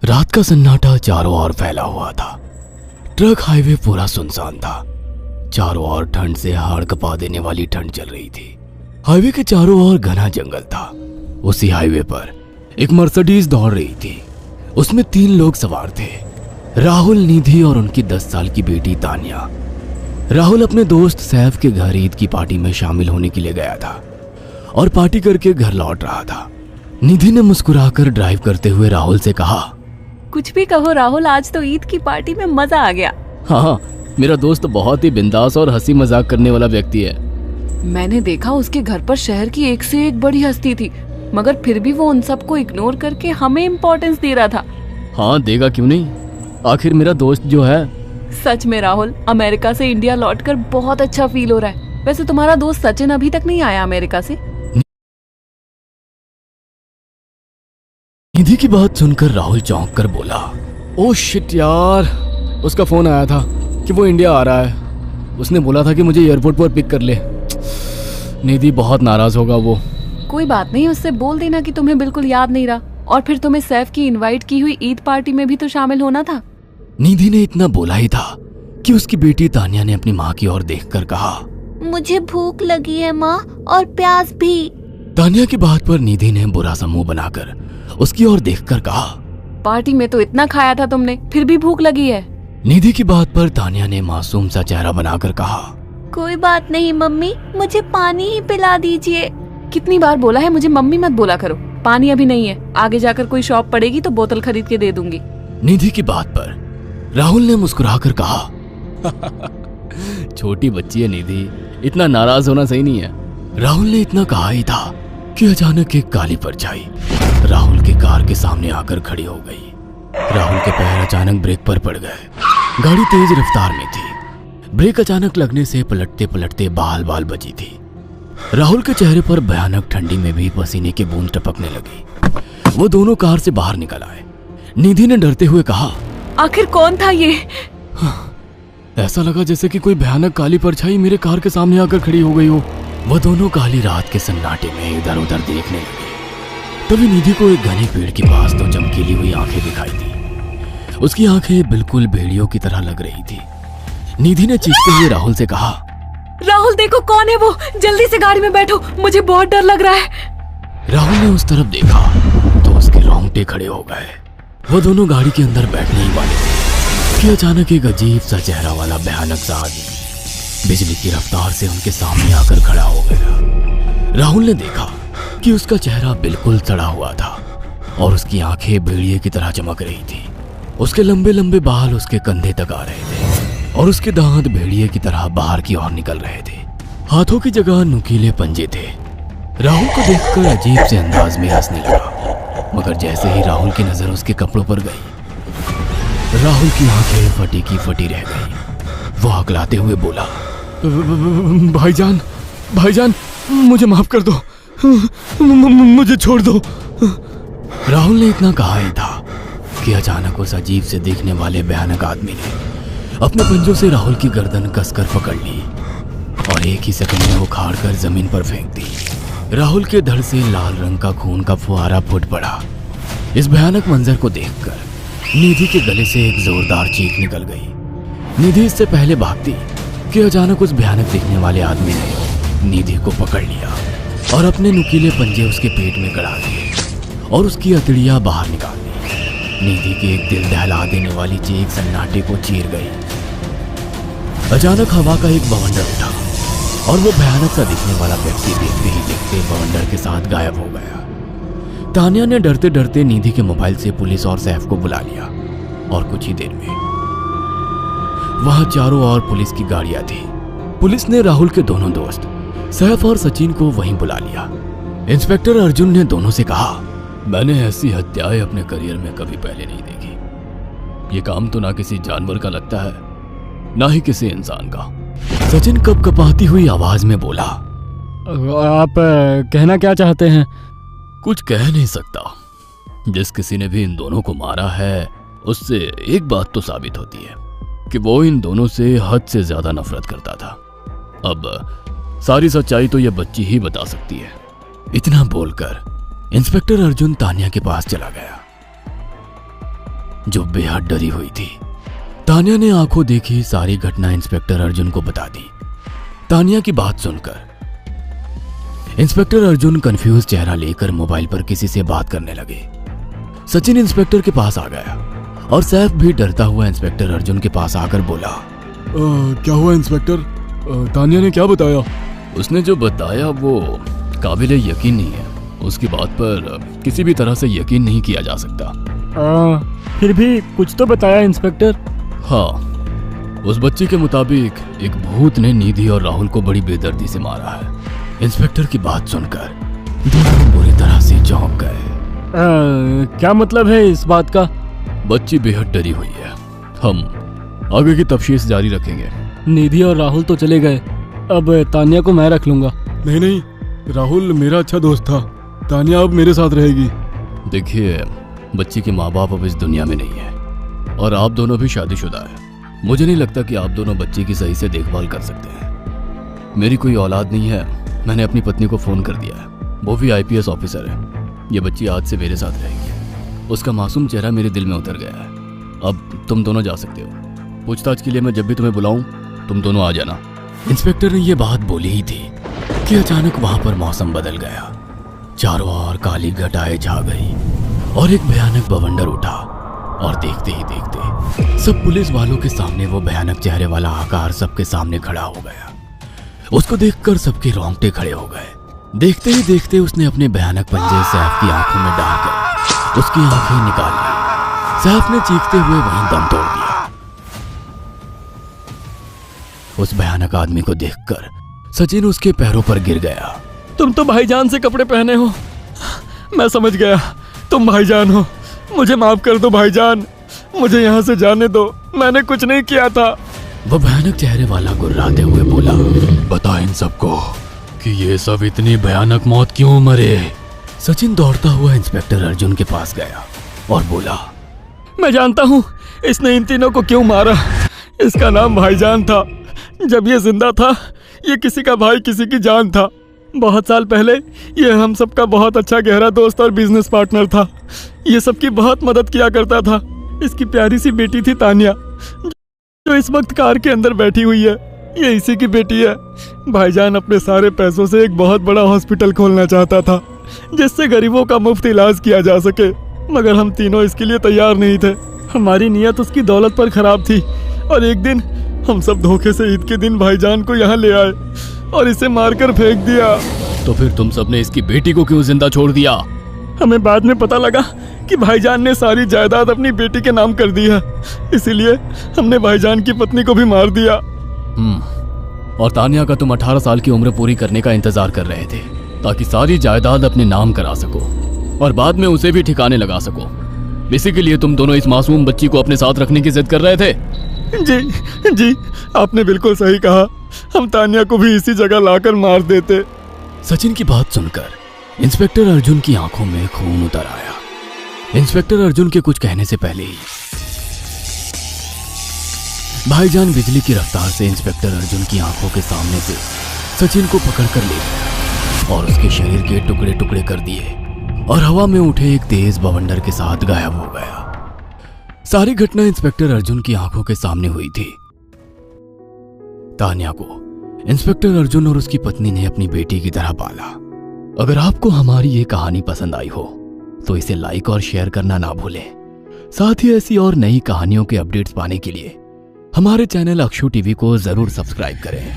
रात का सन्नाटा चारों ओर फैला हुआ था। ट्रक हाईवे पूरा सुनसान था। चारों ओर ठंड से हाड़ कपा देने वाली ठंड चल रही थी। हाईवे के चारों ओर घना जंगल था। उसी हाईवे पर एक मर्सिडीज दौड़ रही थी। उसमें 3 लोग सवार थे, राहुल, निधि और उनकी 10 साल की बेटी तानिया। राहुल अपने दोस्त सैफ के घर ईद की पार्टी में शामिल होने के लिए गया था और पार्टी करके घर लौट रहा था। निधि ने मुस्कुराकर ड्राइव करते हुए राहुल से कहा, कुछ भी कहो राहुल, आज तो ईद की पार्टी में मजा आ गया। हाँ, मेरा दोस्त बहुत ही बिंदास और हंसी मजाक करने वाला व्यक्ति है। मैंने देखा उसके घर पर शहर की एक से एक बड़ी हस्ती थी, मगर फिर भी वो उन सबको इग्नोर करके हमें इम्पोर्टेंस दे रहा था। हाँ, देगा क्यों नहीं, आखिर मेरा दोस्त जो है। सच में राहुल, अमेरिका से इंडिया लौटकर बहुत अच्छा फील हो रहा है। वैसे तुम्हारा दोस्त सचिन अभी तक नहीं आया अमेरिका से? निधि की बात सुनकर राहुल चौंक कर बोला, ओह शिट यार, उसका फोन आया था कि वो इंडिया आ रहा है। उसने बोला था कि मुझे एयरपोर्ट पर पिक कर ले। निधि बहुत नाराज होगा वो। कोई बात नहीं, उससे बोल देना कि तुम्हें बिल्कुल याद नहीं रहा, और फिर तुम्हें सैफ की इनवाइट की हुई ईद पार्टी में भी तो शामिल होना था। निधि ने इतना बोला ही था कि उसकी बेटी तानिया ने अपनी माँ की ओर देखकर कहा, मुझे भूख लगी है माँ, और प्यास भी। तानिया की बात पर निधि ने बुरा सा मुंह बनाकर उसकी ओर देखकर कहा, पार्टी में तो इतना खाया था तुमने, फिर भी भूख लगी है। निधि की बात पर तानिया ने मासूम सा चेहरा बनाकर कहा, कोई बात नहीं मम्मी, मुझे पानी ही पिला दीजिए। कितनी बार बोला है मुझे मम्मी मत बोला करो। पानी अभी नहीं है, आगे जाकर कोई शॉप पड़ेगी तो बोतल खरीद के दे दूंगी। निधि की बात पर राहुल ने मुस्कुराकर कहा, छोटी बच्ची है निधि, इतना नाराज होना सही नहीं है। राहुल ने इतना कहा ही था कि अचानक एक काली परछाई राहुल की कार के सामने आकर खड़ी हो गई। राहुल के पैर अचानक ब्रेक पर पड़ गए। गाड़ी तेज रफ्तार में थी। ब्रेक अचानक लगने से पलटते पलटते बाल बाल बची थी। राहुल के चेहरे पर भयानक ठंडी में भी पसीने की बूंद टपकने लगी। वो दोनों कार से बाहर निकल आए। निधि ने डरते हुए कहा, आखिर कौन था ये? ऐसा लगा जैसे कि कोई भयानक काली परछाई मेरे कार के सामने आकर खड़ी हो गई हो। वो दोनों काली रात के सन्नाटे में इधर उधर देखने लगे। तभी निधि को एक घने पेड़ के पास दो चमकीली हुई आंखें दिखाई दी। उसकी आंखें बिल्कुल भेड़ियों की तरह लग रही थी। निधि ने चीखते हुए राहुल से कहा, राहुल देखो कौन है वो, जल्दी से गाड़ी में बैठो, मुझे बहुत डर लग रहा है। राहुल ने उस तरफ देखा तो उसके रोंगटे खड़े हो गए। वो दोनों गाड़ी के अंदर बैठने ही वाले थे कि अचानक एक अजीब सा चेहरा वाला भयानक सा आदमी बिजली की रफ्तार से उनके सामने आकर खड़ा हो गया। राहुल ने देखा कि उसका चेहरा बिल्कुल सड़ा हुआ था और उसकी आंखें भेड़िए की तरह चमक रही थी। उसके लंबे लंबे बाल उसके कंधे तक आ रहे थे और उसके दांत भेड़िए की तरह बाहर की ओर निकल रहे थे। हाथों की जगह नुकीले पंजे थे। राहुल को देखकर अजीब से अंदाज में हंसने लगा, मगर जैसे ही राहुल की नजर उसके कपड़ों पर गई, राहुल की आंखें फटी की फटी रह गई। वो हकलाते हुए बोला, भाईजान, भाईजान, मुझे माफ कर दो, मुझे छोड़ दो। राहुल ने इतना कहा ही था कि अचानक उस अजीब से देखने वाले भयानक आदमी ने अपने पंजों से राहुल की गर्दन कसकर पकड़ ली और एक ही सेकंड में उखाड़ कर जमीन पर फेंक दी। राहुल के धड़ से लाल रंग का खून का फुहारा फूट पड़ा। इस भयानक मंजर को देखकर निधि के गले से एक जोरदार चीख निकल गई। निधि इससे पहले भागती कि अचानक उस भयानक दिखने वाले आदमी ने निधि को पकड़ लिया और अपने नुकीले पंजे उसके पेट में गड़ा दिए और उसकी अतड़ियां बाहर निकाल दी। निधि के एक दिल दहला देने वाली चीख सन्नाटे को चीर गई। अचानक हवा का एक बवंडर उठा और वो भयानक सा दिखने वाला व्यक्ति देखते ही देखते बवंडर के साथ गायब हो गया। तानिया ने डरते डरते निधि के मोबाइल से पुलिस और सैफ को बुला लिया और कुछ ही देर में वहां चारों ओर पुलिस की गाड़ियां थी। पुलिस ने राहुल के दोनों दोस्त सैफ और सचिन को वहीं बुला लिया। इंस्पेक्टर अर्जुन ने दोनों से कहा, मैंने ऐसी हत्याएं अपने करियर में कभी पहले नहीं देखी। ये काम तो ना किसी जानवर का लगता है, ना ही किसी इंसान का। सचिन कपकपाती हुई आवाज में बोला, आप कहना क्या चाहते हैं? कुछ कह नहीं सकता। जिस किसी ने भी इन दोनों को मारा है उससे एक बात तो साबित होती है कि वो इन दोनों से हद से ज्यादा नफरत करता था। अब सारी सच्चाई तो यह बच्ची ही बता सकती है। इतना बोलकर इंस्पेक्टर अर्जुन तानिया के पास चला गया। जो बेहद डरी हुई थी। तानिया ने आंखों देखी सारी घटना इंस्पेक्टर अर्जुन को बता दी। तानिया की बात सुनकर इंस्पेक्टर अर्जुन कंफ्यूज चेहरा लेकर मोबाइल पर किसी से बात करने लगे। सचिन इंस्पेक्टर के पास आ गया और सैफ भी डरता हुआ इंस्पेक्टर अर्जुन के पास आकर बोला, क्या हुआ इंस्पेक्टर? तानिया ने क्या बताया? उसने जो बताया वो काबिले यकीन नहीं है। उसकी बात पर किसी भी तरह से यकीन नहीं किया जा सकता। फिर भी कुछ तो बताया इंस्पेक्टर। हाँ, उस बच्चे के मुताबिक एक भूत ने निधि और राहुल को बड़ी बेदर्दी से मारा है। इंस्पेक्टर की बात सुनकर दोनों बुरी तरह से चौंक गए। क्या मतलब है इस बात का? बच्ची बेहद डरी हुई है। हम आगे की तफ्तीश जारी रखेंगे। निधि और राहुल तो चले गए, अब तानिया को मैं रख लूंगा। नहीं, राहुल मेरा अच्छा दोस्त था। तानिया अब मेरे साथ रहेगी। देखिए, बच्ची के माँ बाप अब इस दुनिया में नहीं है और आप दोनों भी शादीशुदा है। मुझे नहीं लगता कि आप दोनों बच्ची की सही से देखभाल कर सकते हैं। मेरी कोई औलाद नहीं है। मैंने अपनी पत्नी को फोन कर दिया है, वो भी IPS ऑफिसर है। ये बच्ची आज से मेरे साथ रहेगी। उसका मासूम चेहरा मेरे दिल में उतर गया है। अब तुम दोनों जा सकते हो। पूछताछ के लिए मैं जब भी तुम्हें बुलाऊं तुम दोनों आ जाना। इंस्पेक्टर ने ये बात बोली ही थी कि अचानक वहां पर मौसम बदल गया। चारों ओर काली घटाएं छा गई और एक भयानक बवंडर उठा और देखते ही देखते सब पुलिस वालों के सामने वो भयानक चेहरे वाला आकार सबके सामने खड़ा हो गया। उसको देखकर सबके रोंगटे खड़े हो गए। देखते ही देखते उसने अपने भयानक पंजे सैफ की आंखों में डालकर उसकी आंखें निकाल ली। सैफ ने चीखते हुए वहीं दम तोड़ दिया। उस भयानक आदमी को देखकर सचिन उसके पैरों पर गिर गया। तुम तो भाईजान से कपड़े पहने हो। मैं समझ गया तुम भाईजान हो। मुझे माफ कर दो भाईजान, मुझे यहाँ से जाने दो। मैंने कुछ नहीं किया था। वो भयानक चेहरे वाला गुर्राते हुए बोला, बता इन सबको कि ये सब इतनी भयानक मौत क्यों मरे। सचिन दौड़ता हुआ इंस्पेक्टर अर्जुन के पास गया और बोला, मैं जानता हूँ इसने इन तीनों को क्यों मारा। इसका नाम भाईजान था। जब ये जिंदा था ये किसी का भाई किसी की जान था। बहुत साल पहले ये हम सबका बहुत अच्छा गहरा दोस्त और बिजनेस पार्टनर था। ये सबकी बहुत मदद किया करता था। इसकी प्यारी सी बेटी थी तानिया, जो इस वक्त कार के अंदर बैठी हुई है। ये इसी की बेटी है। भाईजान अपने सारे पैसों से एक बहुत बड़ा हॉस्पिटल खोलना चाहता था जिससे गरीबों का मुफ्त इलाज किया जा सके, मगर हम तीनों इसके लिए तैयार नहीं थे। हमारी नीयत उसकी दौलत पर खराब थी और एक दिन हम सब धोखे से ईद के दिन भाईजान को यहाँ ले आए और इसे मारकर फेंक दिया। तो फिर तुम सबने इसकी बेटी को क्यों जिंदा छोड़ दिया? हमें बाद में पता लगा कि भाईजान ने सारी जायदाद अपनी बेटी के नाम कर दी है, इसीलिए हमने भाईजान की पत्नी को भी मार दिया। और तानिया का तुम 18 साल की उम्र पूरी करने का इंतजार कर रहे थे ताकि सारी जायदाद अपने नाम करा सको और बाद में उसे भी ठिकाने लगा सको। इसी के लिए तुम दोनों इस मासूम बच्ची को अपने साथ रखने की जिद कर रहे थे। जी, आपने बिल्कुल सही कहा। हम तानिया को भी इसी जगह लाकर मार देते। सचिन की बात सुनकर इंस्पेक्टर अर्जुन की आंखों में खून उतर आया। इंस्पेक्टर अर्जुन के कुछ कहने से पहले ही भाईजान बिजली की रफ्तार से इंस्पेक्टर अर्जुन की आंखों के सामने से सचिन को पकड़कर ले गया और उसके शरीर के टुकड़े टुकड़े कर दिए और हवा में उठे एक तेज बवंडर के साथ गायब हो गया। सारी घटना इंस्पेक्टर अर्जुन की आंखों के सामने हुई थी। तानिया को इंस्पेक्टर अर्जुन और उसकी पत्नी ने अपनी बेटी की तरह पाला। अगर आपको हमारी ये कहानी पसंद आई हो तो इसे लाइक और शेयर करना ना भूलें। साथ ही ऐसी और नई कहानियों के अपडेट्स पाने के लिए हमारे चैनल अक्षु टीवी को जरूर सब्सक्राइब करें।